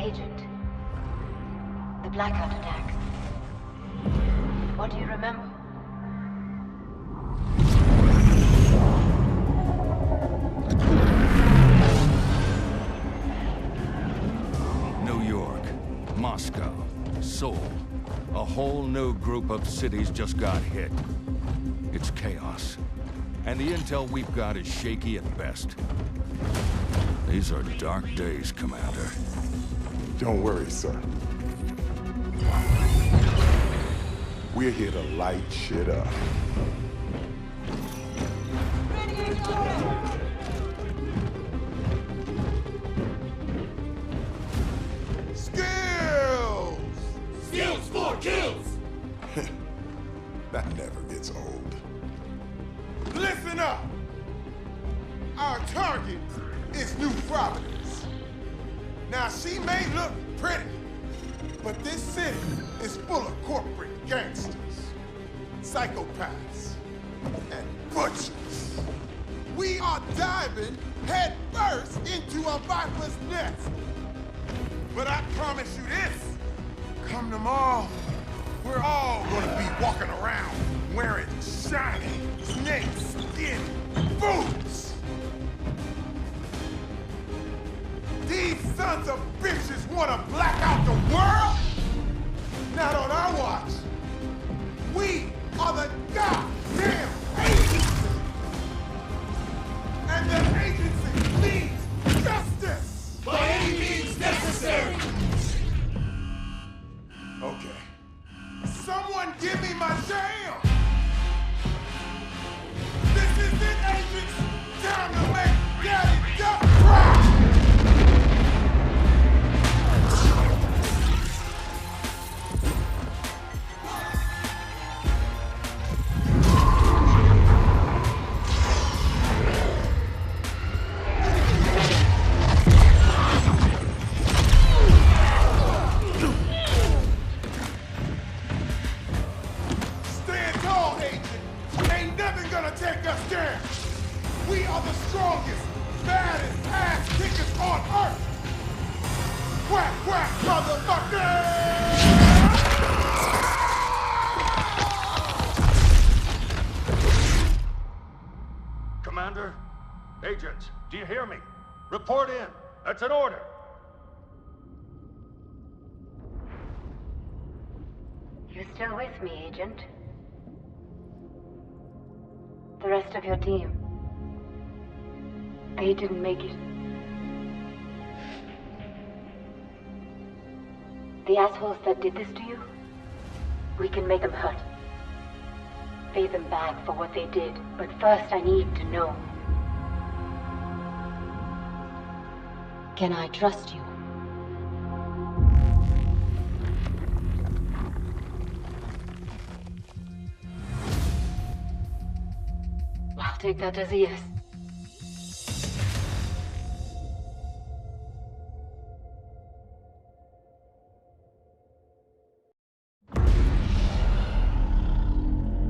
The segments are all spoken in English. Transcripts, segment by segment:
Agent, the blackout attack. What do you remember? New York, Moscow, Seoul. A whole new group of cities just got hit. It's chaos. And the intel we've got is shaky at best. These are dark days, Commander. Don't worry, sir. We're here to light shit up. Skills! Skills for kills! That never gets old. Listen up! Our target is New Providence. Now, she may look pretty, but this city is full of corporate gangsters, psychopaths, and butchers. We are diving head first into a viper's nest. But I promise you this, come tomorrow, we're all gonna be walking around wearing shiny snake skin boots. These sons of bitches wanna black out the world? Not on our watch. We are the goddamn agency! And the agency needs justice! By any means necessary! Okay. Someone give me my jam! This is it, agents! Time to make Daddy Duck cry! Stand tall, agent! Ain't nothing gonna take us down! We are the strongest, baddest ass kickers on Earth! Quack, quack, motherfucker! Commander, agents, do you hear me? Report in. That's an order. You still with me, Agent? The rest of your team. They didn't make it. The assholes that did this to you, we can make them hurt. Pay them back for what they did, but first I need to know. Can I trust you? I'll take that as a yes.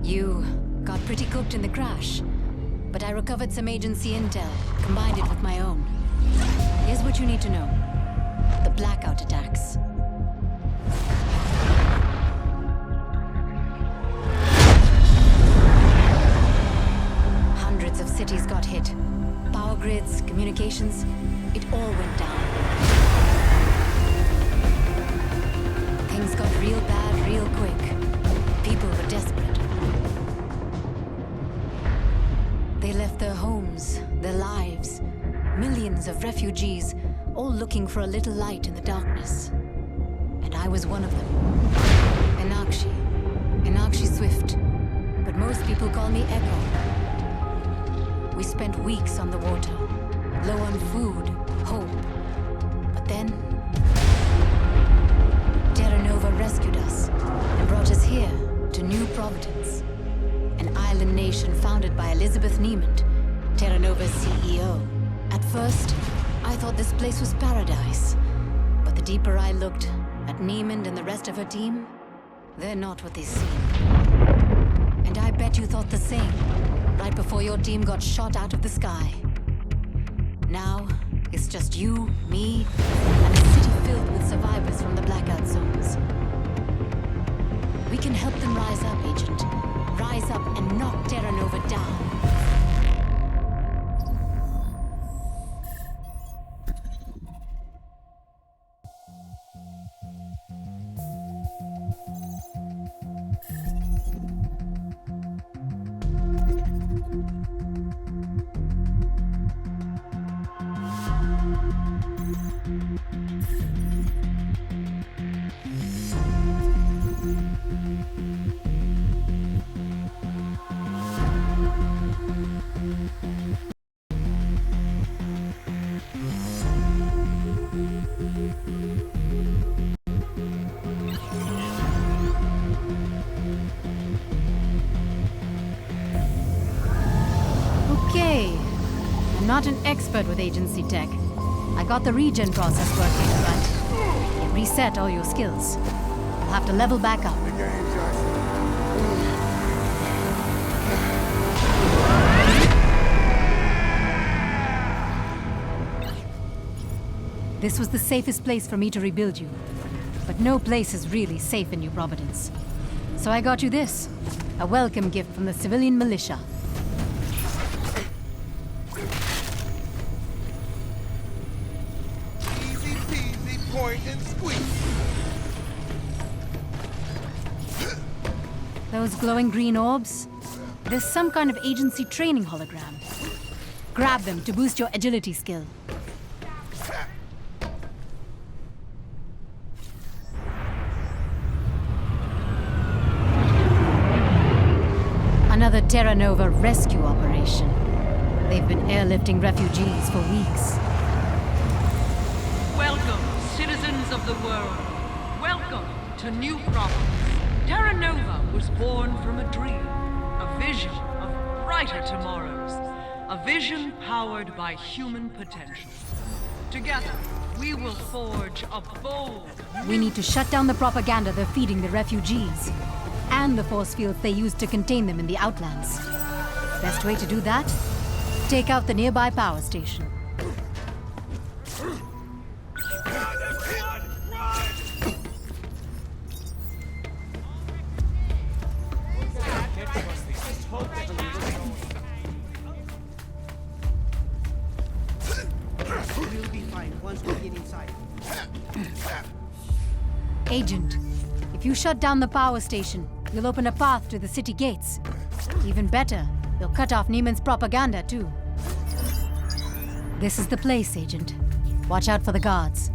You got pretty cooked in the crash, but I recovered some agency intel, combined it with my own. Here's what you need to know. The blackout attacks. Hundreds of cities got hit. Power grids, communications, it all went down. Things got real bad real quick. People were desperate. They left their homes, their lives. Millions of refugees, all looking for a little light in the darkness. And I was one of them. Enakshi Swift. But most people call me Echo. We spent weeks on the water, low on food, hope. But then Terra Nova rescued us and brought us here to New Providence, an island nation founded by Elizabeth Niemand, Terra Nova's CEO. At first, I thought this place was paradise. But the deeper I looked at Niemand and the rest of her team, they're not what they seem. And I bet you thought the same, right before your team got shot out of the sky. Now, it's just you, me, and a city filled with not an expert with agency tech. I got the regen process working, but it reset all your skills. You'll have to level back up. The game, Jackson. This was the safest place for me to rebuild you. But no place is really safe in New Providence. So I got you this. A welcome gift from the civilian militia. Easy peasy, point and squeeze. Those glowing green orbs? There's some kind of agency training hologram. Grab them to boost your agility skill. Another Terra Nova rescue operation. They've been airlifting refugees for weeks. Welcome, citizens of the world. Welcome to New Providence. Terra Nova was born from a dream, a vision of brighter tomorrows, a vision powered by human potential. Together, we will forge a bold... We need to shut down the propaganda they're feeding the refugees, and the force fields they use to contain them in the Outlands. Best way to do that? Take out the nearby power station. We'll be fine once we get inside. Agent, if you shut down the power station, you'll open a path to the city gates. Even better, you'll cut off Neiman's propaganda, too. This is the place, Agent. Watch out for the guards.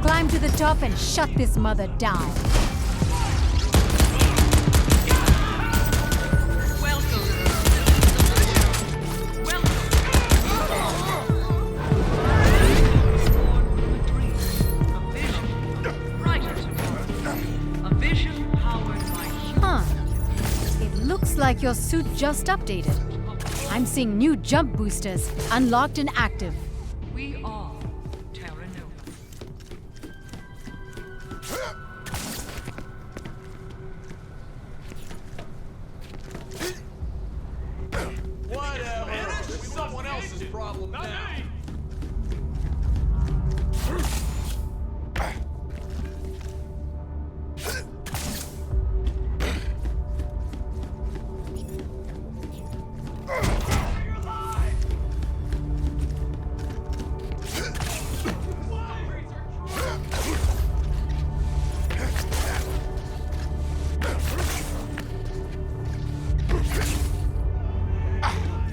Climb to the top and shut this mother down. Welcome. Welcome. Born from a dream, a vision of brighter tomorrow, a vision powered by human... Huh. It looks like your suit just updated. I'm seeing new jump boosters, unlocked and active. We are Terra Nova. Whatever. It's someone else's problem now.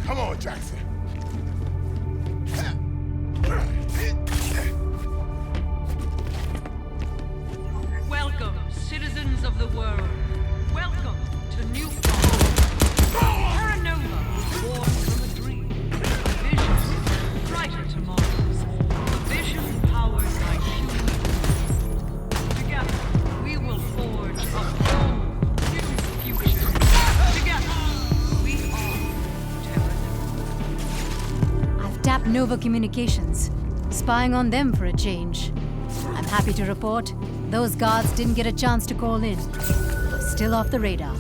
Come on, Jackson. Welcome, citizens of the world. Welcome to New Providence. Terra Nova was born from a dream, a vision, brighter tomorrows, a vision powered by human. Together, we will forge a bold, new future. Together, we are Terra Nova. I've tapped Nova Communications, spying on them for a change. I'm happy to report, those guards didn't get a chance to call in. Still off the radar.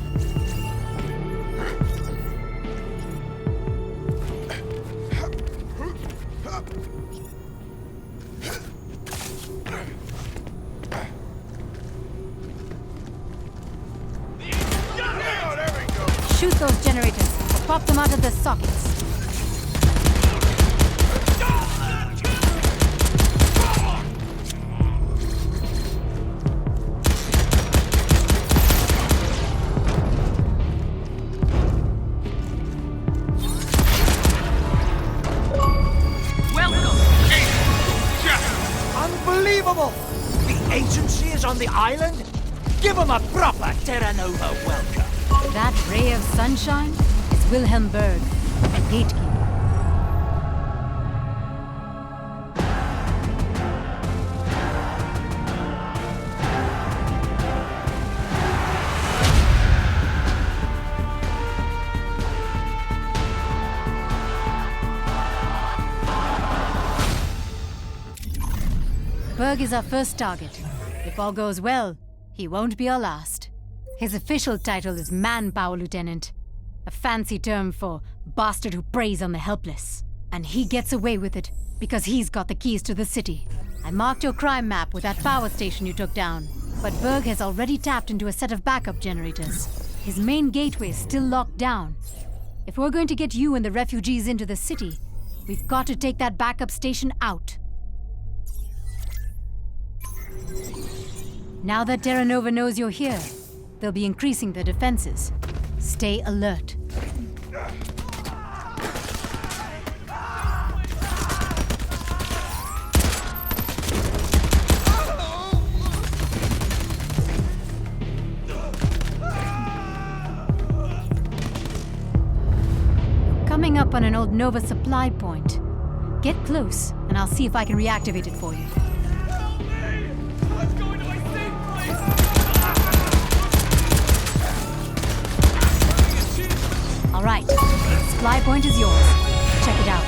Oh, there we go. Shoot those generators, or pop them out of their sockets. Welcome. island? Give them a proper Terra Nova welcome. That ray of sunshine is Wilhelm Berg, a gatekeeper. Berg is our first target. If all goes well, he won't be our last. His official title is Manpower Lieutenant, a fancy term for bastard who preys on the helpless. And he gets away with it because he's got the keys to the city. I marked your crime map with that power station you took down, but Berg has already tapped into a set of backup generators. His main gateway is still locked down. If we're going to get you and the refugees into the city, we've got to take that backup station out. Now that Terra Nova knows you're here, they'll be increasing their defenses. Stay alert. Coming up on an old Nova supply point. Get close, and I'll see if I can reactivate it for you. All right, supply point is yours. Check it out.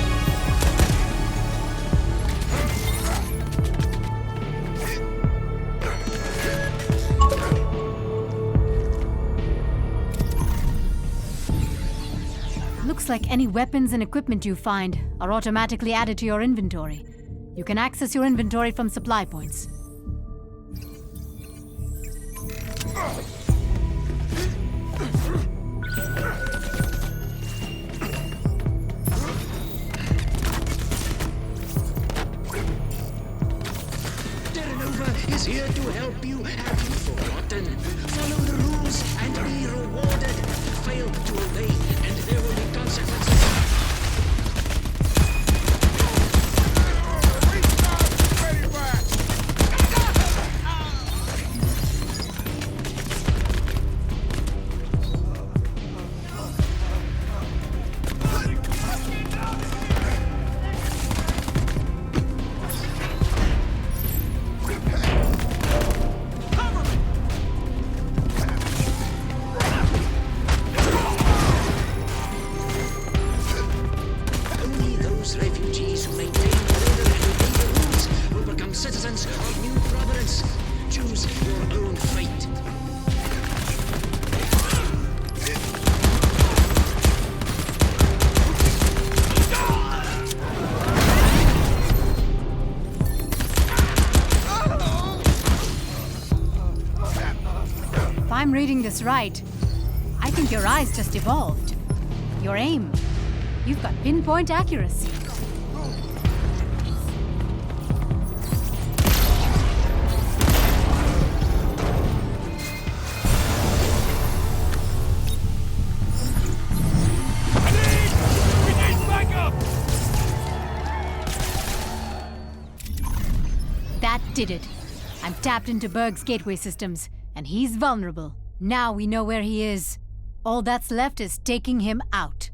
Looks like any weapons and equipment you find are automatically added to your inventory. You can access your inventory from supply points. Is here to help you. Have you forgotten? Follow the rules and be rewarded. Fail to obey, and there will be consequences. Refugees who maintain order and obey the rules will become citizens of New Providence. Choose your own fate. If I'm reading this right, I think your eyes just evolved. Your aim. You've got pinpoint accuracy. That did it. I'm tapped into Berg's gateway systems, and he's vulnerable. Now we know where he is. All that's left is taking him out.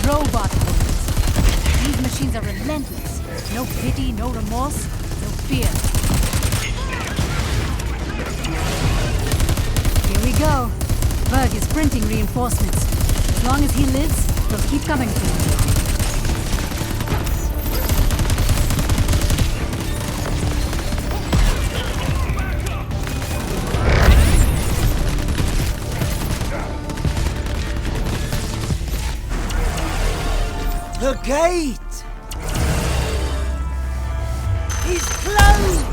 Robot bullets. These machines are relentless. No pity, no remorse, no fear. Here we go. Berg is printing reinforcements. As long as he lives, they'll keep coming to him. The gate! He's closed!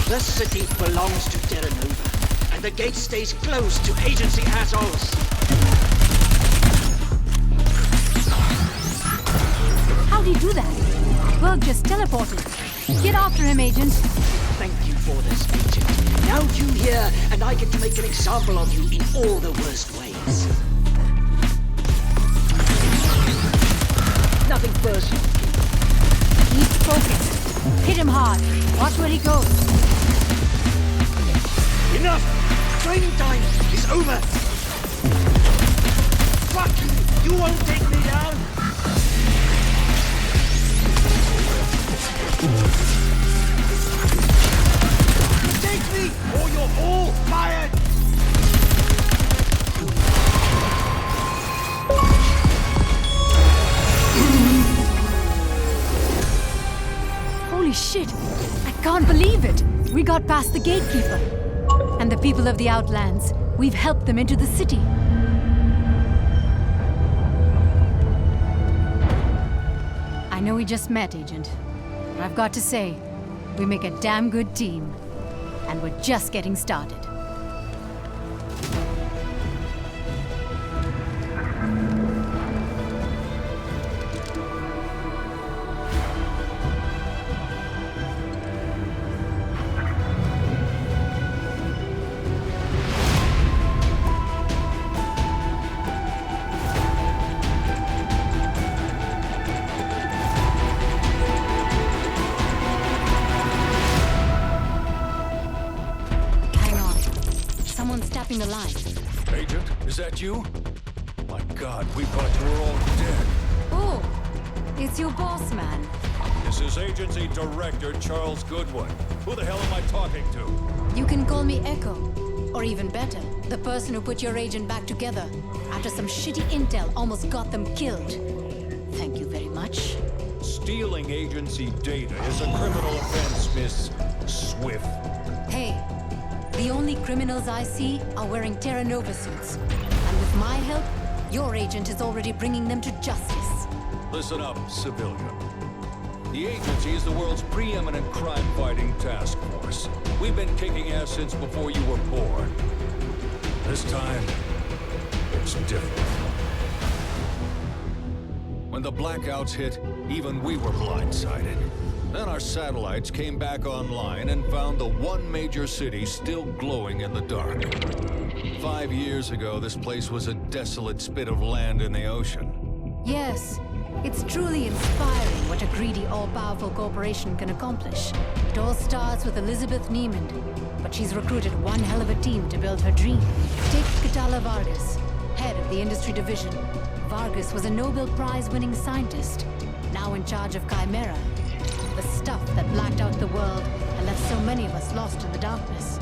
The city belongs to Terra Nova, and the gate stays closed to agency assholes. How'd he do that? Berg just teleported. Get after him, Agent. Thank you for this, Agent. Now you here, and I get to make an example of you in all the worst ways. Nothing personal. Keep focused. Hit him hard. Watch where he goes. Enough! Training time is over! Fuck you! You won't take me down! Take me, or you're all fired! Holy shit! I can't believe it! We got past the gatekeeper. And the people of the Outlands. We've helped them into the city. I know we just met, Agent. But I've got to say, we make a damn good team. And we're just getting started. Tapping the line. Agent, is that you? My God, we thought you were all dead. Oh, it's your boss, man. This is Agency Director Charles Goodwin. Who the hell am I talking to? You can call me Echo. Or even better, the person who put your agent back together after some shitty intel almost got them killed. Thank you very much. Stealing agency data is a criminal offense, Miss Swift. Hey. The only criminals I see are wearing Terra Nova suits. And with my help, your agent is already bringing them to justice. Listen up, civilian. The agency is the world's preeminent crime-fighting task force. We've been kicking ass since before you were born. This time, it's different. When the blackouts hit, even we were blindsided. Then our satellites came back online and found the one major city still glowing in the dark. 5 years ago, this place was a desolate spit of land in the ocean. Yes, it's truly inspiring what a greedy, all-powerful corporation can accomplish. It all starts with Elizabeth Niemand, but she's recruited one hell of a team to build her dream. Take Catala Vargas, head of the industry division. Vargas was a Nobel Prize-winning scientist, now in charge of Chimera. The stuff that blacked out the world and left so many of us lost in the darkness.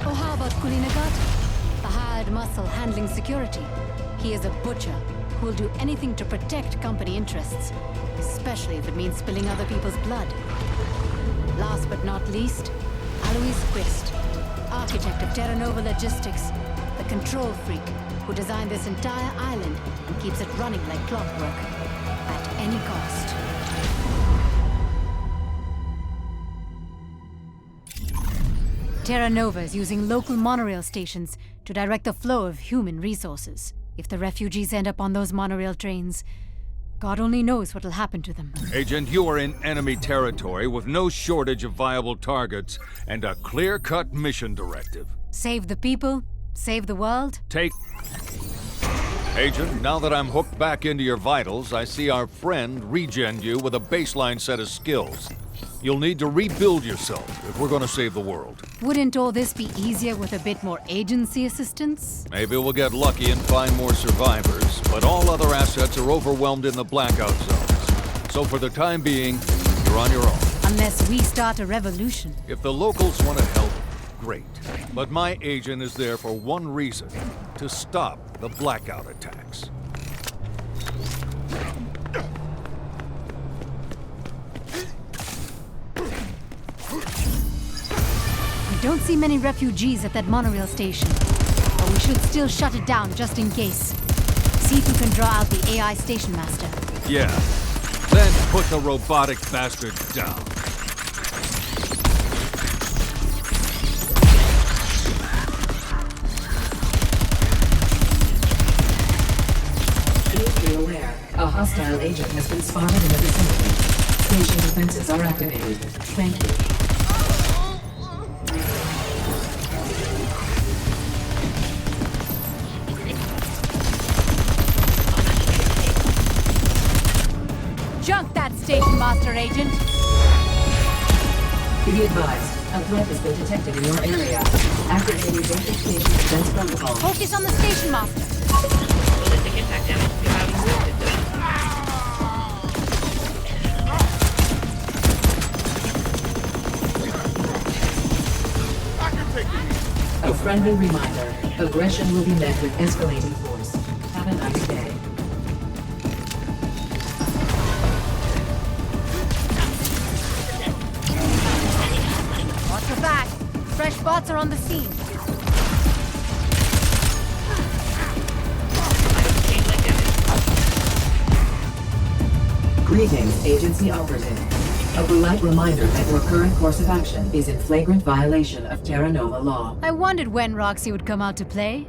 Or how about Kulinagata, the hired muscle handling security? He is a butcher who will do anything to protect company interests, especially if it means spilling other people's blood. Last but not least, Alois Quist, architect of Terra Nova Logistics, the control freak who designed this entire island and keeps it running like clockwork, at any cost. Terra Nova is using local monorail stations to direct the flow of human resources. If the refugees end up on those monorail trains, God only knows what will happen to them. Agent, you are in enemy territory with no shortage of viable targets and a clear-cut mission directive. Save the people, save the world. Agent, now that I'm hooked back into your vitals, I see our friend regen you with a baseline set of skills. You'll need to rebuild yourself if we're going to save the world. Wouldn't all this be easier with a bit more agency assistance? Maybe we'll get lucky and find more survivors, but all other assets are overwhelmed in the blackout zones. So for the time being, you're on your own. Unless we start a revolution. If the locals want to help, great. But my agent is there for one reason, to stop the blackout attacks. I don't see many refugees at that monorail station, but we should still shut it down just in case. See if you can draw out the AI station master. Yeah. Then put the robotic bastard down. Please be aware, a hostile agent has been spotted in the vicinity. Station defenses are activated. Thank you. Junk that station master, Agent! Be advised, a threat has been detected in your area. Activating basic station defense protocol. Focus on the station master! A friendly reminder, aggression will be met with escalating force. Have a nice day. Watch your back. Fresh bots are on the scene. Greetings, agency operative. A polite reminder that your current course of action is in flagrant violation of Terra Nova law. I wondered when Roxy would come out to play.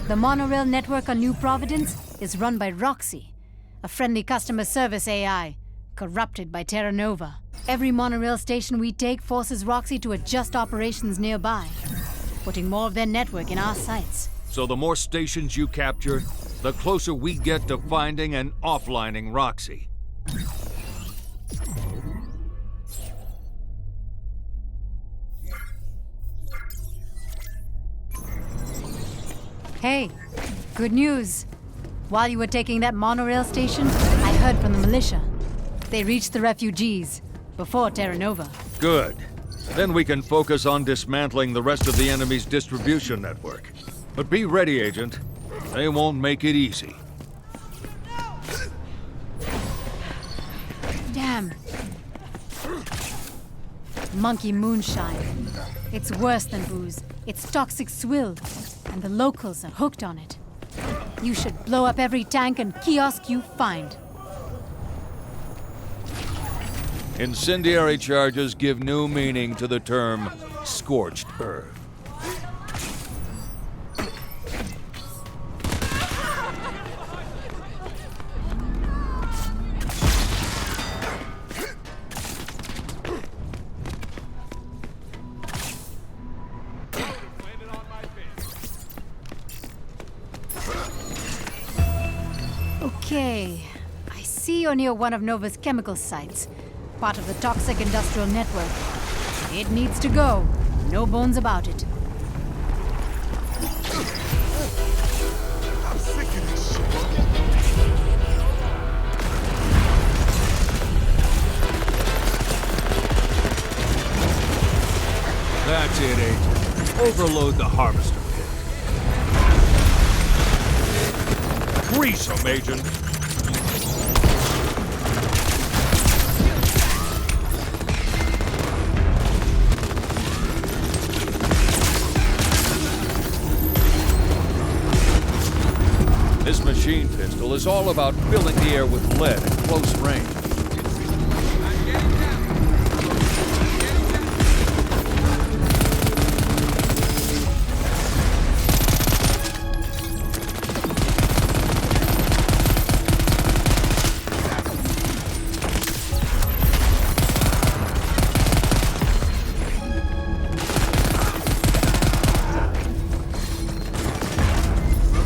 The monorail network on New Providence is run by Roxy, a friendly customer service AI, corrupted by Terra Nova. Every monorail station we take forces Roxy to adjust operations nearby, putting more of their network in our sights. So the more stations you capture, the closer we get to finding and offlining Roxy. Hey, good news. While you were taking that monorail station, I heard from the militia. They reached the refugees before Terra Nova. Good. Then we can focus on dismantling the rest of the enemy's distribution network. But be ready, Agent. They won't make it easy. Damn. Monkey moonshine. It's worse than booze. It's toxic swill, and the locals are hooked on it. You should blow up every tank and kiosk you find. Incendiary charges give new meaning to the term scorched earth. Okay, I see you're near one of Nova's chemical sites, part of the toxic industrial network. It needs to go, no bones about it. I'm sick of this shit. That's it, Agent. Overload the harvester pit. Grease 'em, Agent. This machine pistol is all about filling the air with lead at close range.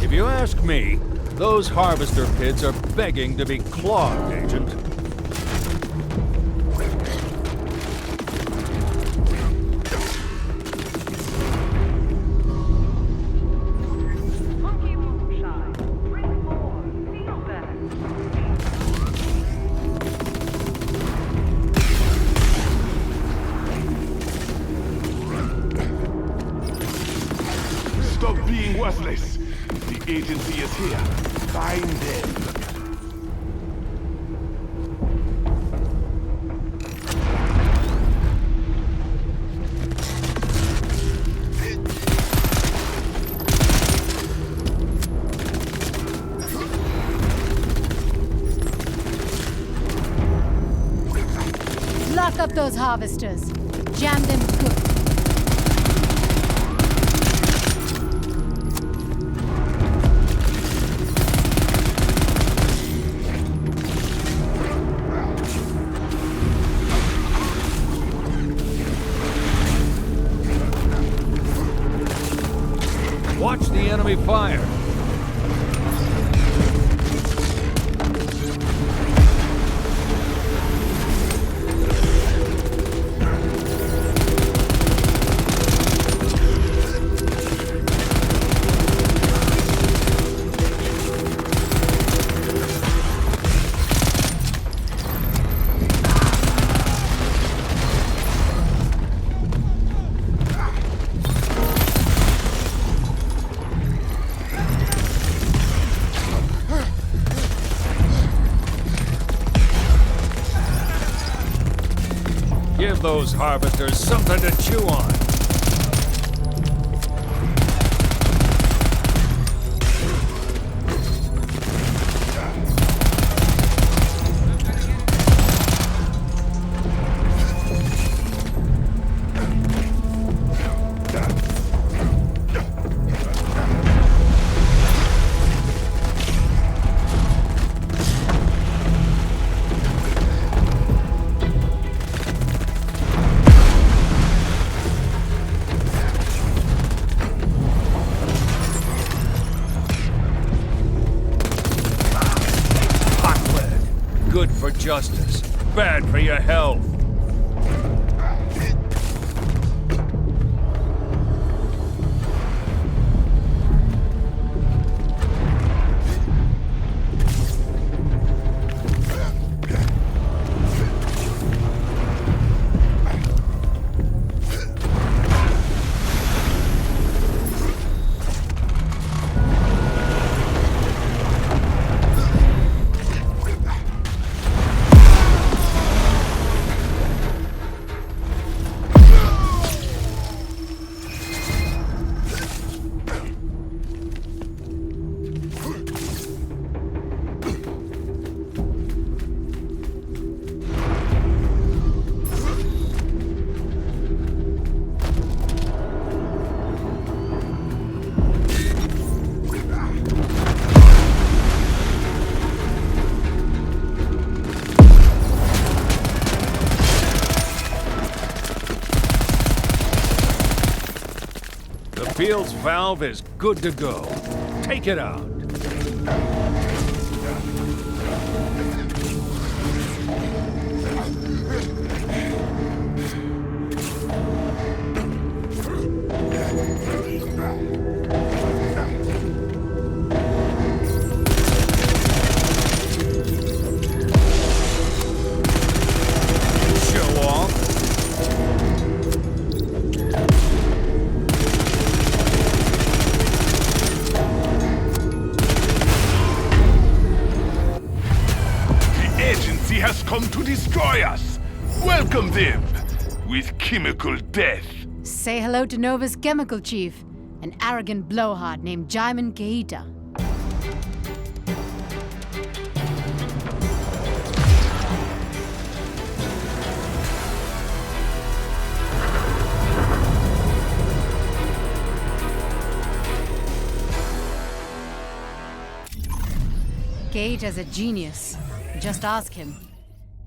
If you ask me, those harvester pits are begging to be clogged, Agent. Monkey moonshine. Drink more. Feel better. Stop being worthless. The agency is here. Find them. those harvesters. Jam them good. Watch the enemy fire. Give those harvesters something to chew on. Good for justice, bad for your health. The field's valve is good to go. Take it out. Show off. Has come to destroy us. Welcome them with chemical death. Say hello to Nova's chemical chief, an arrogant blowhard named Cageccc. Cageccc is a genius. Just ask him.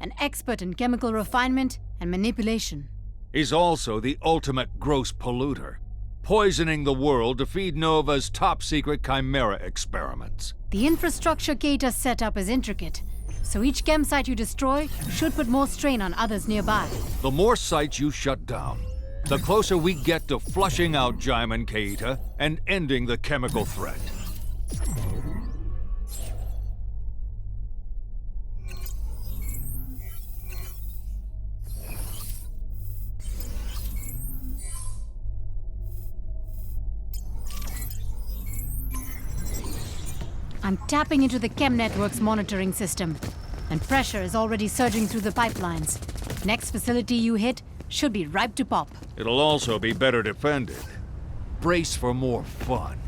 An expert in chemical refinement and manipulation. He's also the ultimate gross polluter, poisoning the world to feed Nova's top-secret Chimera experiments. The infrastructure Cageccc set up is intricate, so each chem site you destroy should put more strain on others nearby. The more sites you shut down, the closer we get to flushing out Cageccc and ending the chemical threat. I'm tapping into the Chem Network's monitoring system, and pressure is already surging through the pipelines. Next facility you hit should be ripe to pop. It'll also be better defended. Brace for more fun.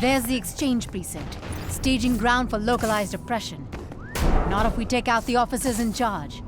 There's the exchange precinct, staging ground for localized oppression. Not if we take out the officers in charge.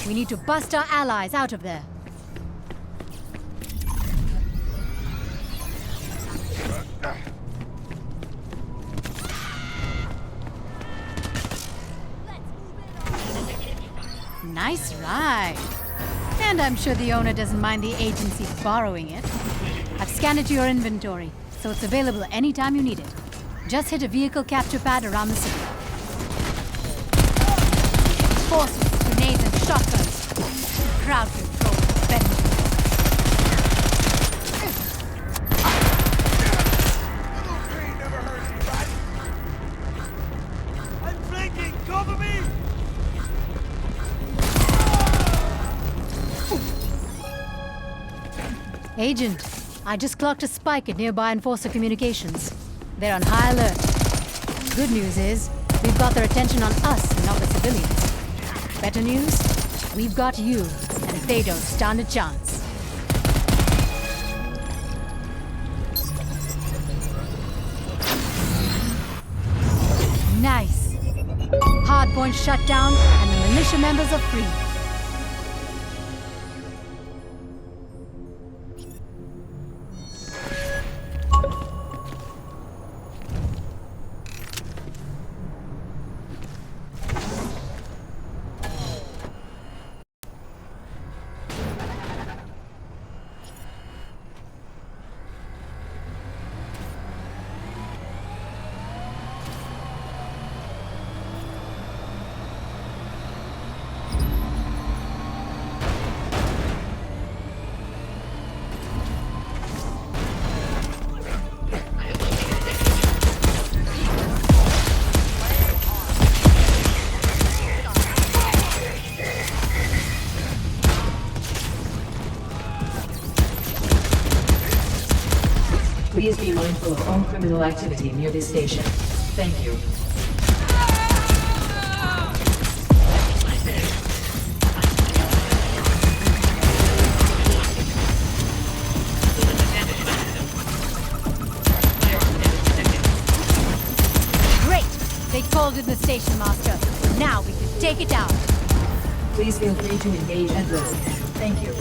We need to bust our allies out of there. Nice ride. And I'm sure the owner doesn't mind the agency borrowing it. I've scanned it to your inventory, so it's available anytime you need it. Just hit a vehicle capture pad around the city. Forces, grenades, and shotguns. Crowd control, vengeance. Little pain never hurt anybody. I'm flanking! Cover me! Agent, I just clocked a spike at nearby Enforcer Communications. They're on high alert. Good news is, we've got their attention on us and not the civilians. Better news? We've got you, and they don't stand a chance. Nice. Hardpoint shut down, and the militia members are free. Please be mindful of all criminal activity near this station. Thank you. Great! They called in the station master. Now we can take it out. Please feel free to engage and load. Thank you.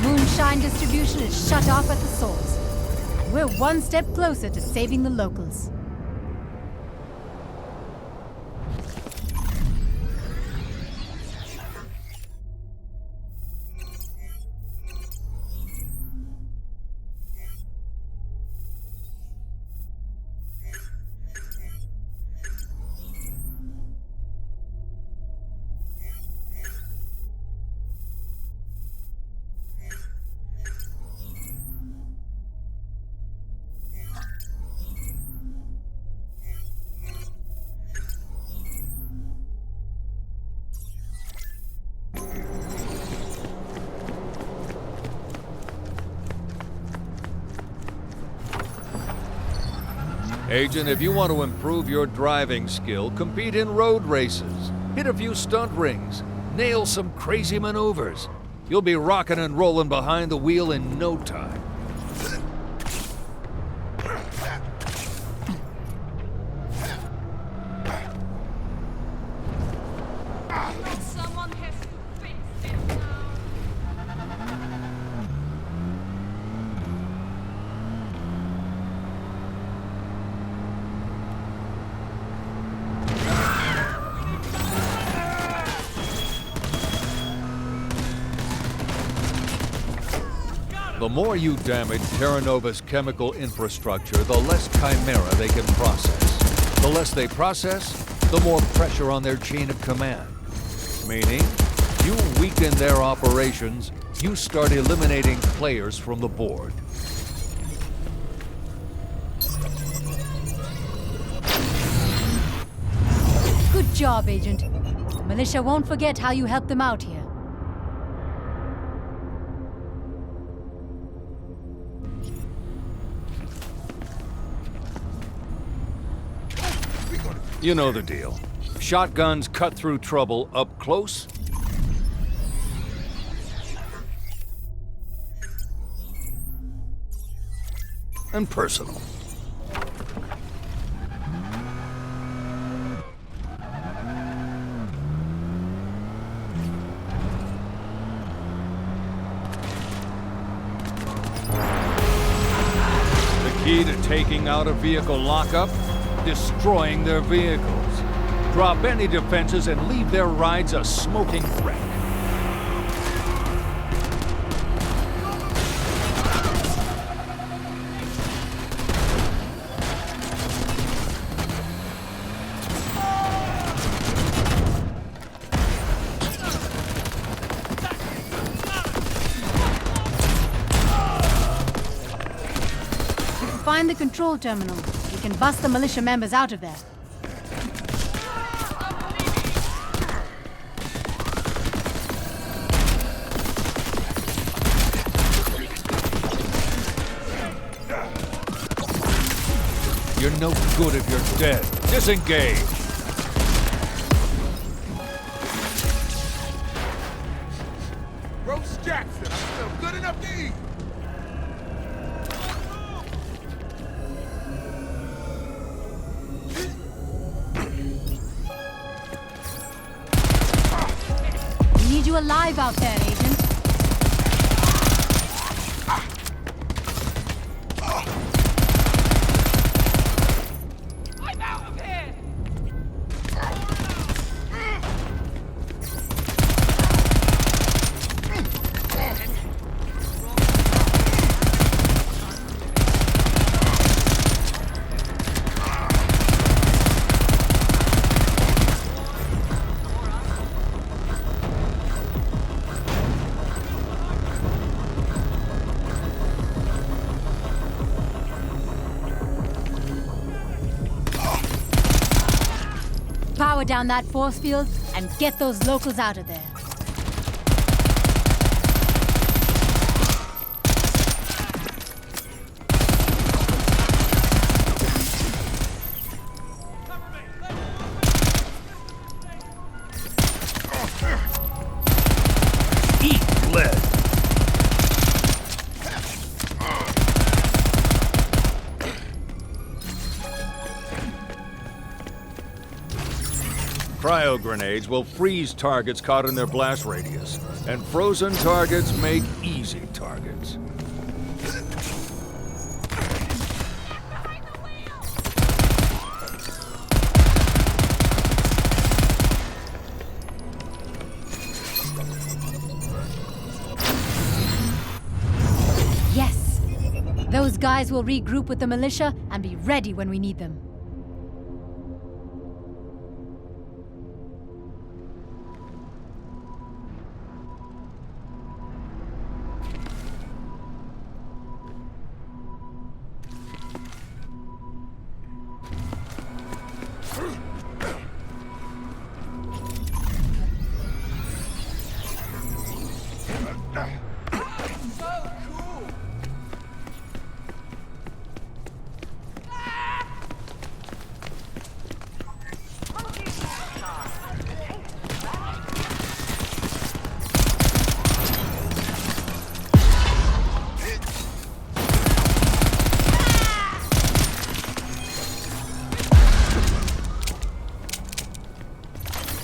Moonshine distribution is shut off at the source. We're one step closer to saving the locals. Agent, if you want to improve your driving skill, compete in road races. Hit a few stunt rings. Nail some crazy maneuvers. You'll be rocking and rolling behind the wheel in no time. Someone has to fix it now. The more you damage Terra Nova's chemical infrastructure, the less Chimera they can process. The less they process, the more pressure on their chain of command. Meaning, you weaken their operations, you start eliminating players from the board. Good job, Agent. The militia won't forget how you helped them out here. You know the deal. Shotguns cut through trouble up close and personal. The key to taking out a vehicle lockup? Destroying their vehicles. Drop any defenses and leave their rides a smoking wreck. Find the control terminal. We can bust the militia members out of there. You're no good if you're dead. Disengage! Roach Jackson, I'm still good enough to eat. We need you alive out there, Agent. I'm out of here! Power down that force field and get those locals out of there. Eat lead! Cryo grenades will freeze targets caught in their blast radius, and frozen targets make easy targets. Yes! Those guys will regroup with the militia and be ready when we need them.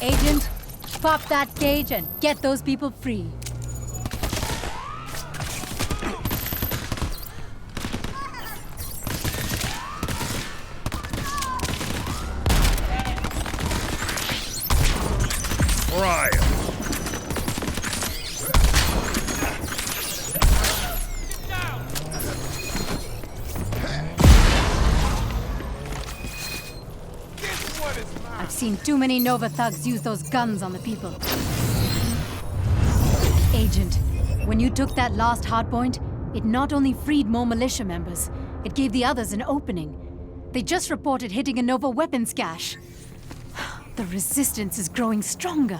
Agent, pop that cage and get those people free. Right. seen too many Nova thugs use those guns on the people. Agent, when you took that last hardpoint, it not only freed more militia members, it gave the others an opening. They just reported hitting a Nova weapons cache. The resistance is growing stronger.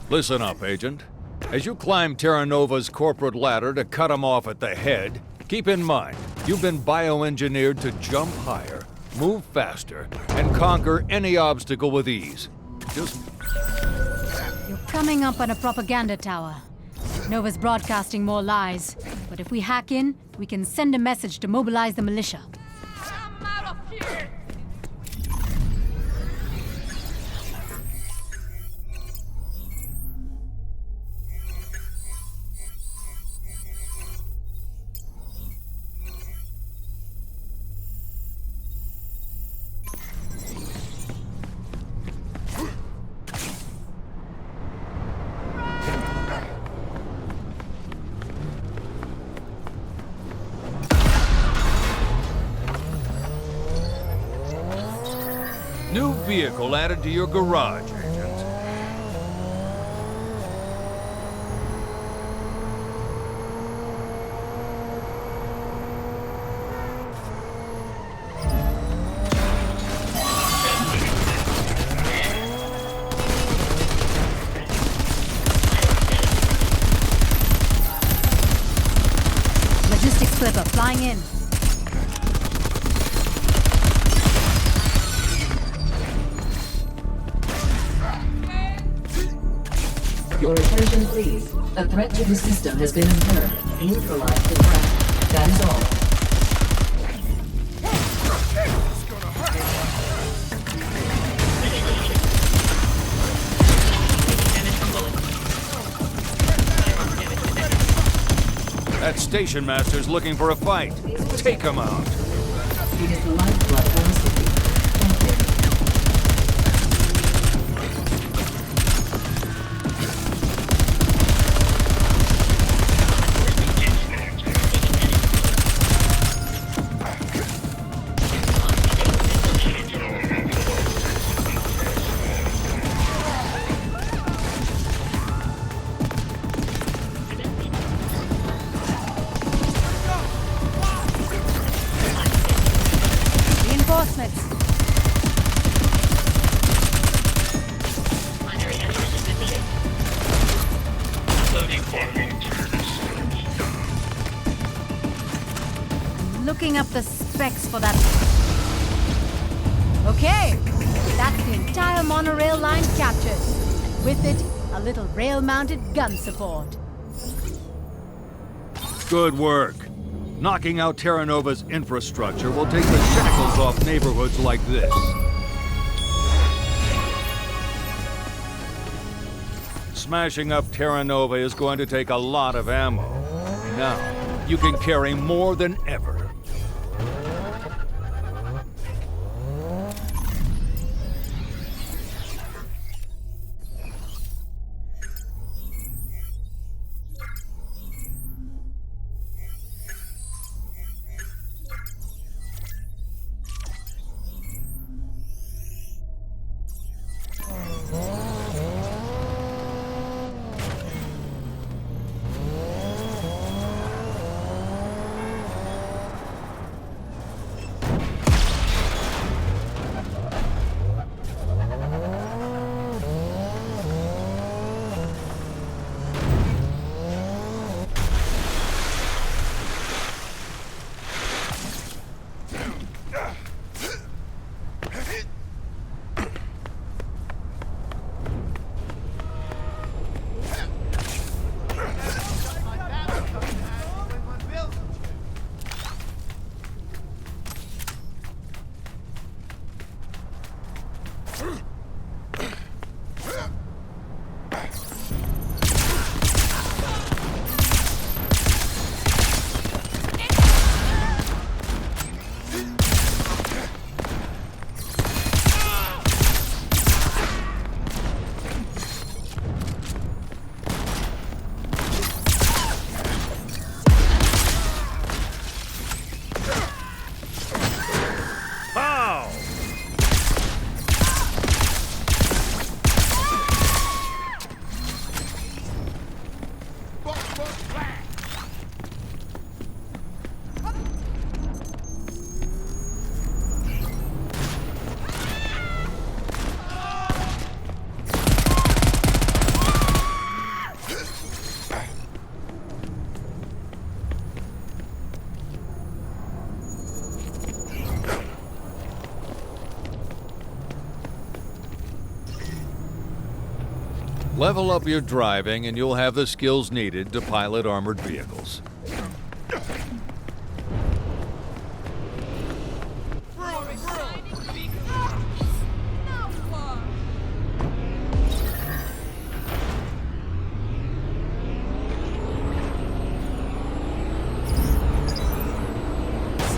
Listen up, Agent. As you climb Terra Nova's corporate ladder to cut them off at the head, keep in mind, you've been bioengineered to jump higher, move faster, and conquer any obstacle with ease. Just... You're coming up on a propaganda tower. Nova's broadcasting more lies, but if we hack in, we can send a message to mobilize the militia. I'm out of here! New vehicle added to your garage, Agent. Logistics flipper flying in. Your attention, please. A threat to the system has been incurred. Neutralize the threat. That is all. That station master's looking for a fight. Take him out. It is the lifeblood of our city. Thank you. Reinforcements. Looking up the specs for that. Okay, that's the entire monorail line captured. With it, a little rail-mounted gun support. Good work. Knocking out Terra Nova's infrastructure will take the shackles off neighborhoods like this. Smashing up Terra Nova is going to take a lot of ammo. Now, you can carry more than ever. Level up your driving and you'll have the skills needed to pilot armored vehicles.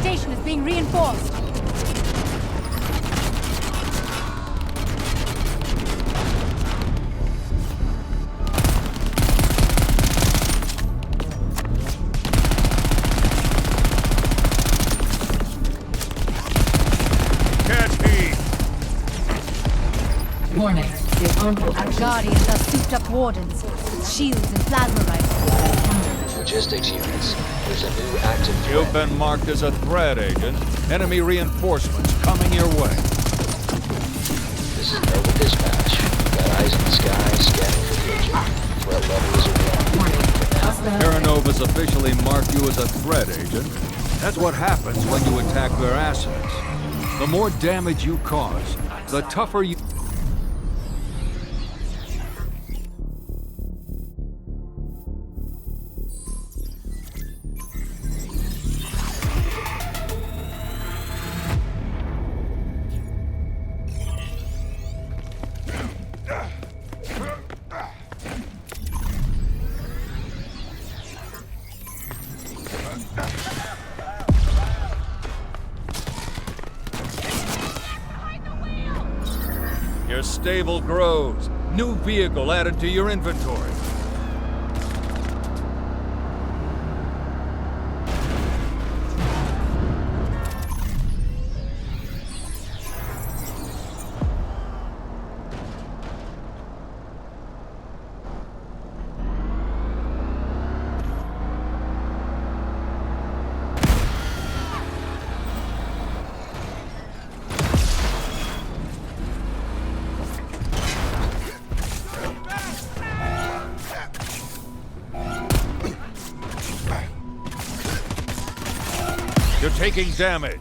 Station is being reinforced. Warning. The harmful action. Guardians are souped-up wardens with shields and plasma rifles. Logistics units. There's a new active You've been marked as a threat, Agent. Enemy reinforcements coming your way. This is Nova Dispatch. Got eyes in the sky, scanning for the agent. Threat level is 1. Terra Nova's officially marked you as a threat, Agent. That's what happens when you attack their assets. The more damage you cause, the tougher you... Your stable grows. New vehicle added to your inventory. You're taking damage.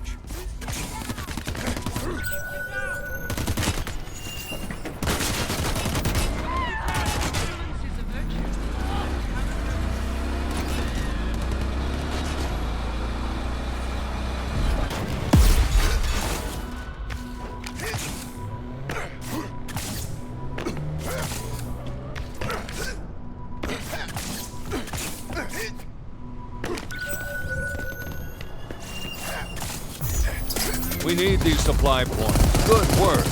We need these supply points. Good work.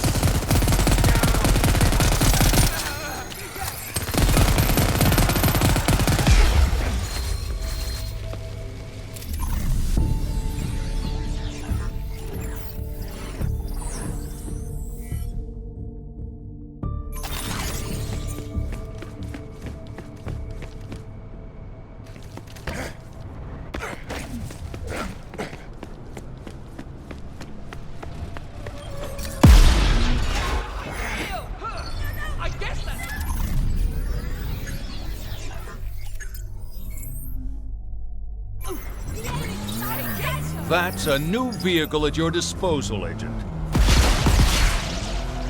That's a new vehicle at your disposal, Agent.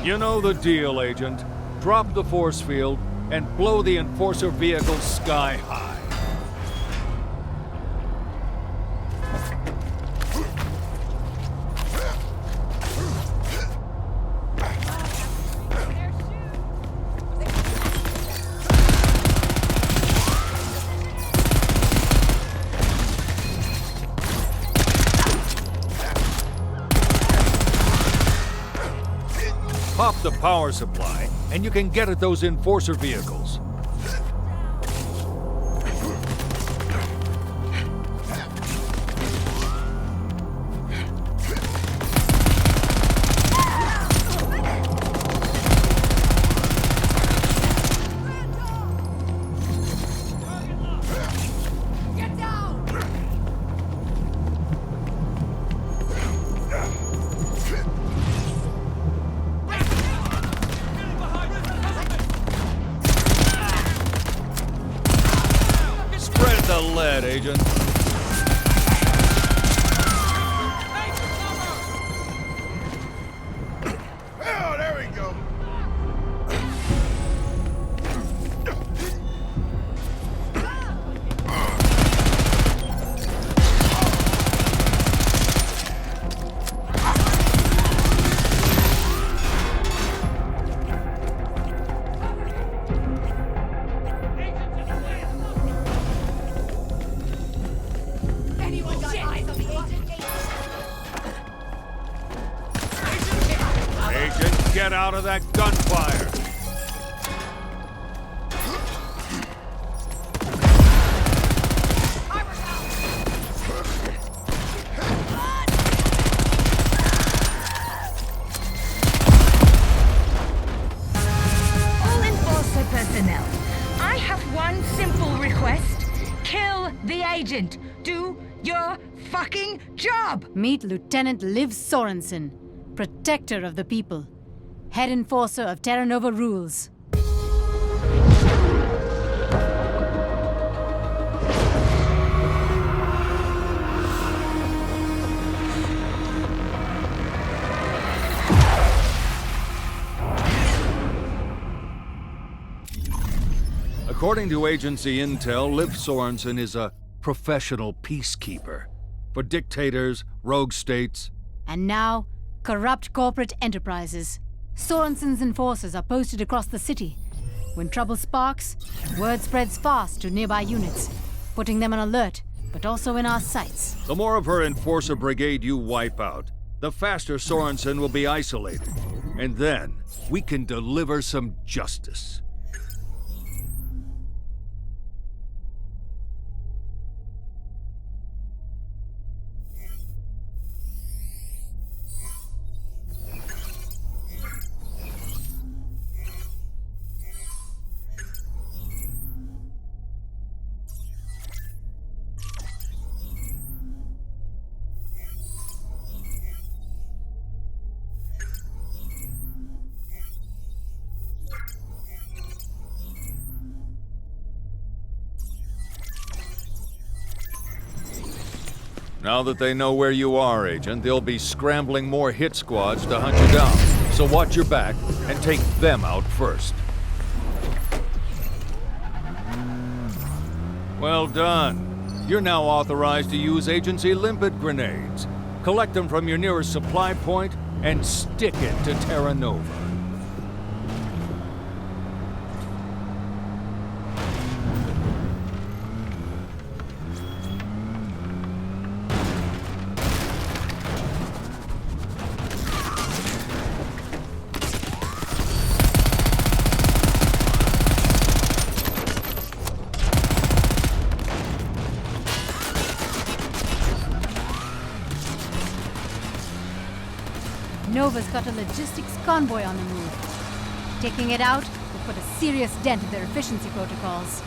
You know the deal, Agent. Drop the force field and blow the Enforcer vehicle sky high. Pop the power supply, and you can get at those Enforcer vehicles. Get out of that gunfire! All Enforcer personnel, I have one simple request. Kill the agent. Do your fucking job! Meet Lieutenant Liv Sorensen, protector of the people, head enforcer of Terra Nova rules. According to agency intel, Liv Sorensen is a professional peacekeeper for dictators, rogue states, And now, corrupt corporate enterprises. Sorensen's enforcers are posted across the city. When trouble sparks, word spreads fast to nearby units, putting them on alert, but also in our sights. The more of her enforcer brigade you wipe out, the faster Sorensen will be isolated. And then, we can deliver some justice. Now that they know where you are, Agent, they'll be scrambling more hit squads to hunt you down. So watch your back and take them out first. Well done. You're now authorized to use agency limpet grenades. Collect them from your nearest supply point and stick it to Terra Nova. Nova's got a logistics convoy on the move. Taking it out will put a serious dent in their efficiency protocols.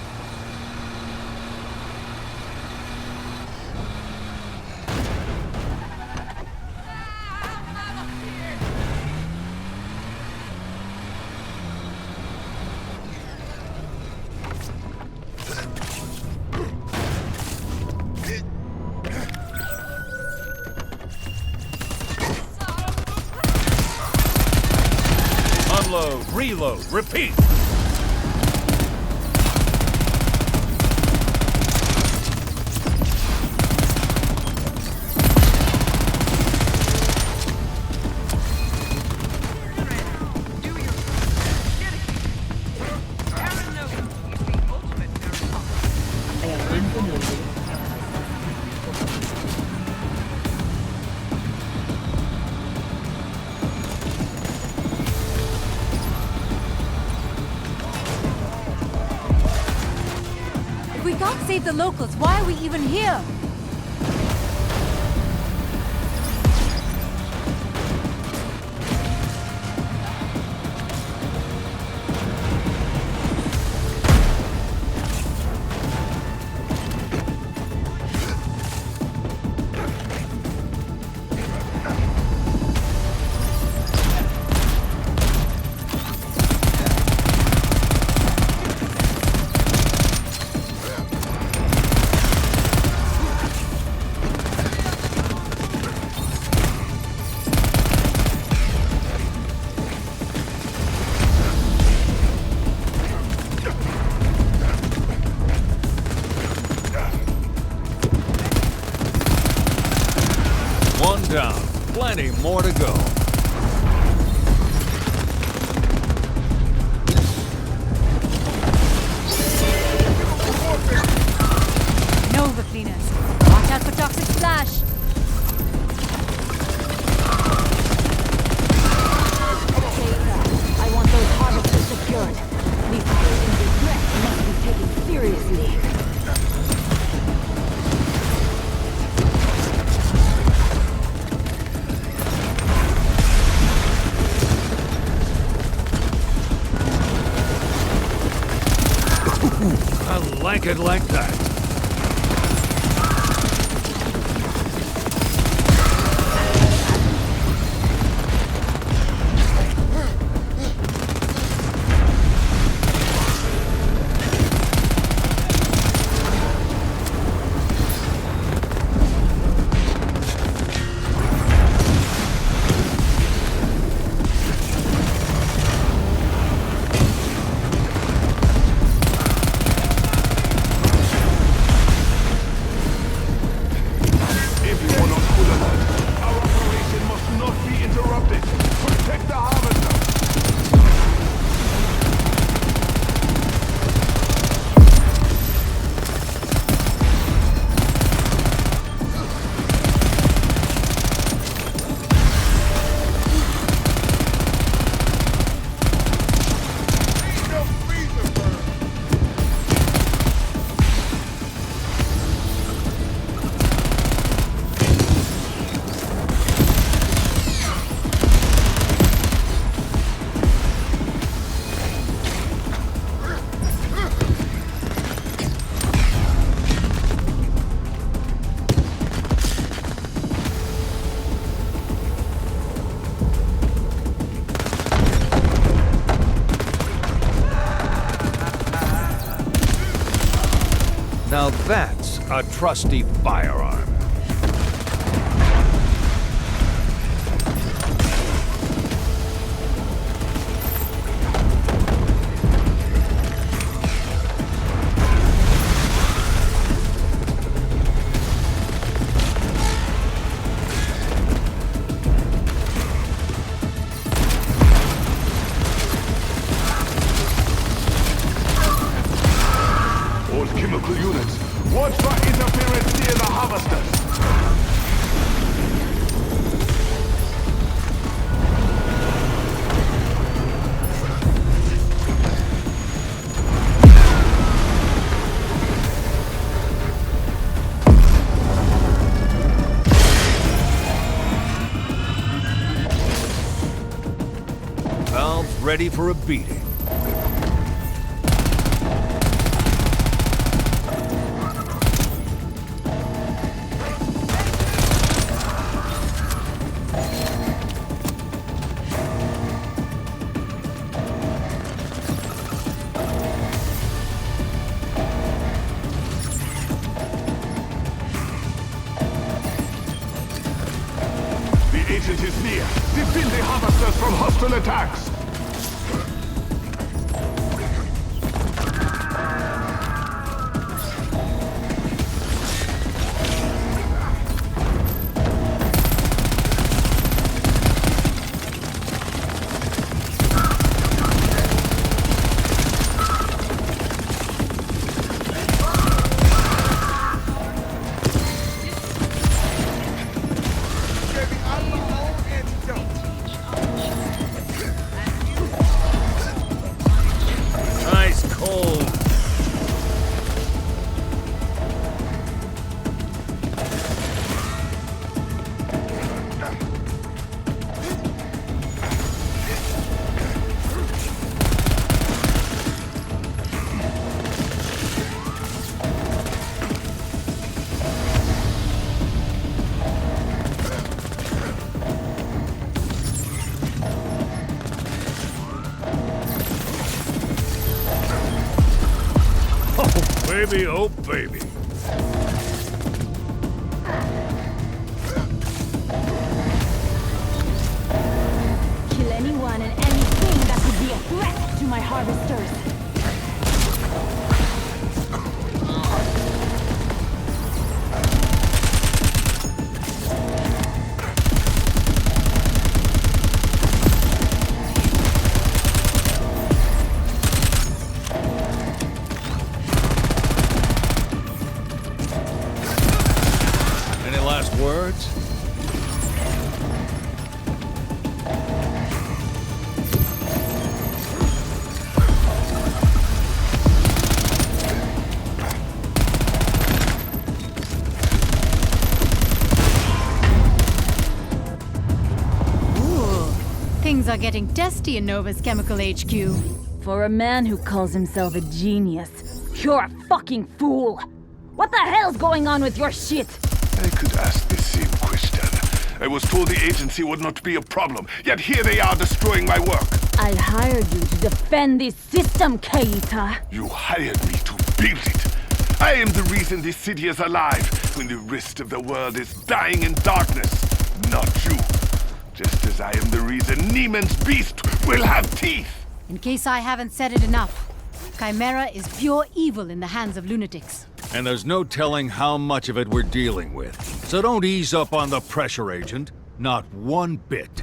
Unload, reload, repeat! If we can't save the locals, why are we even here? I like it like that. Now that's a trusty firearm. All chemical units, watch for interference near the harvesters. Valve's ready for a beating. The agent is near. Defend the harvesters from hostile attacks. Nice cold. Baby, oh baby. Kill anyone and anything that could be a threat to my harvesters. Any last words? Things are getting testy in Nova's Chemical HQ. For a man who calls himself a genius, You're a fucking fool! What the hell's going on with your shit? I could ask the same question. I was told the agency would not be a problem, yet here they are destroying my work. I hired you to defend this system, Cageccc. You hired me to build it. I am the reason this city is alive, when the rest of the world is dying in darkness. Not you. Just as I am the reason Neiman's beast will have teeth. In case I haven't said it enough, Chimera is pure evil in the hands of lunatics. And there's no telling how much of it we're dealing with. So don't ease up on the pressure, Agent. Not one bit.